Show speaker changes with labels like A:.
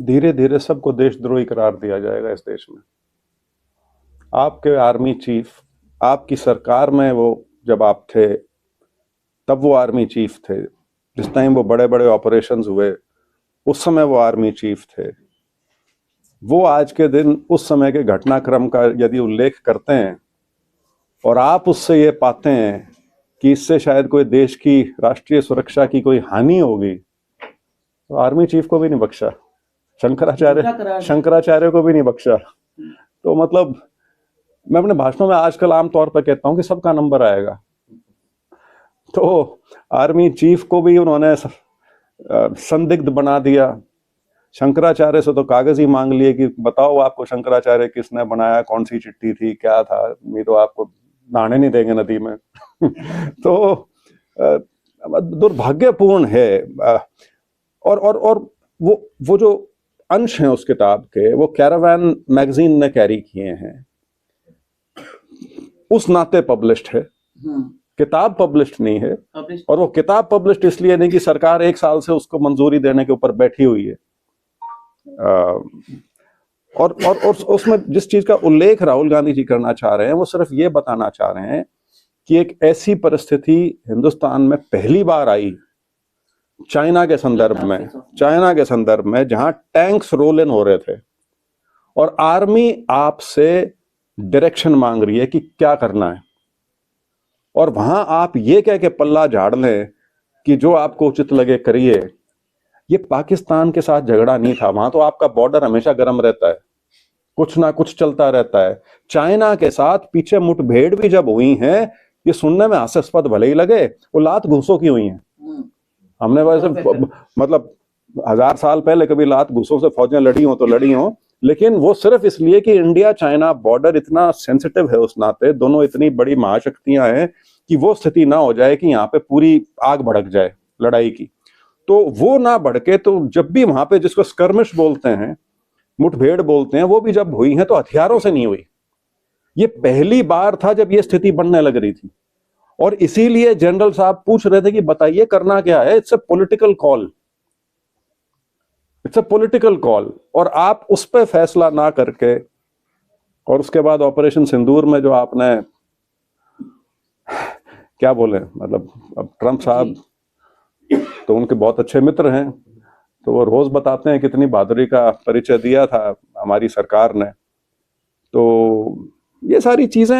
A: धीरे धीरे सबको देशद्रोही करार दिया जाएगा इस देश में। आपके आर्मी चीफ, आपकी सरकार में वो जब आप थे तब वो आर्मी चीफ थे, जिस टाइम वो बड़े बड़े ऑपरेशंस हुए उस समय वो आर्मी चीफ थे। वो आज के दिन उस समय के घटनाक्रम का यदि उल्लेख करते हैं और आप उससे ये पाते हैं कि इससे शायद कोई देश की राष्ट्रीय सुरक्षा की कोई हानि होगी, तो आर्मी चीफ को भी नहीं बख्शा, शंकराचार्य को भी नहीं बख्शा। तो मतलब मैं अपने भाषणों में आजकल आमतौर पर कहता हूं कि सबका नंबर आएगा। तो आर्मी चीफ को भी उन्होंने संदिग्ध बना दिया। शंकराचार्य से तो कागज ही मांग लिए कि बताओ आपको शंकराचार्य किसने बनाया, कौन सी चिट्ठी थी, क्या था, नहीं तो आपको नहाने नहीं देंगे नदी में। तो दुर्भाग्यपूर्ण है। और वो जो अंश हैं उस किताब के, वो कैरावान मैगजीन ने कैरी किए हैं, उस नाते पब्लिश्ड है। किताब पब्लिश्ड नहीं है। और वो किताब पब्लिश्ड इसलिए नहीं कि सरकार 1 साल से उसको मंजूरी देने के ऊपर बैठी हुई है। और उसमें जिस चीज का उल्लेख राहुल गांधी जी करना चाह रहे हैं वो सिर्फ ये बताना चाह रहे हैं कि एक ऐसी परिस्थिति हिंदुस्तान में पहली बार आई चाइना के संदर्भ में जहां टैंक्स रोल इन हो रहे थे और आर्मी आपसे डायरेक्शन मांग रही है कि क्या करना है, और वहां आप ये कह के पल्ला झाड़ लें कि जो आपको उचित लगे करिए। ये पाकिस्तान के साथ झगड़ा नहीं था, वहां तो आपका बॉर्डर हमेशा गर्म रहता है, कुछ ना कुछ चलता रहता है। चाइना के साथ पीछे मुठभेड़ भी जब हुई हैं, ये सुनने में हास्यास्पद भले ही लगे, वो लात घूसों की हुई हैं। हमने वैसे मतलब 1000 साल पहले कभी लात घूसों से फौजें लड़ी हो तो लड़ी हो, लेकिन वो सिर्फ इसलिए कि इंडिया चाइना बॉर्डर इतना सेंसिटिव है, उस नाते दोनों इतनी बड़ी महाशक्तियां हैं कि वो स्थिति ना हो जाए कि यहाँ पे पूरी आग भड़क जाए लड़ाई की। तो वो ना भड़के, तो जब भी वहां पे जिसको स्कर्मिश बोलते हैं, मुठभेड़ बोलते हैं, वो भी जब हुई है तो हथियारों से नहीं हुई। ये पहली बार था जब ये स्थिति बनने लग रही थी, और इसीलिए जनरल साहब पूछ रहे थे कि बताइए करना क्या है। It's a political call, it's a political call. और आप उस पर फैसला ना करके, और उसके बाद ऑपरेशन सिंदूर में जो आपने क्या बोले, मतलब अब ट्रंप साहब तो उनके बहुत अच्छे मित्र हैं, तो वो रोज बताते हैं कितनी बहादुरी का परिचय दिया था हमारी सरकार ने। तो ये सारी चीजें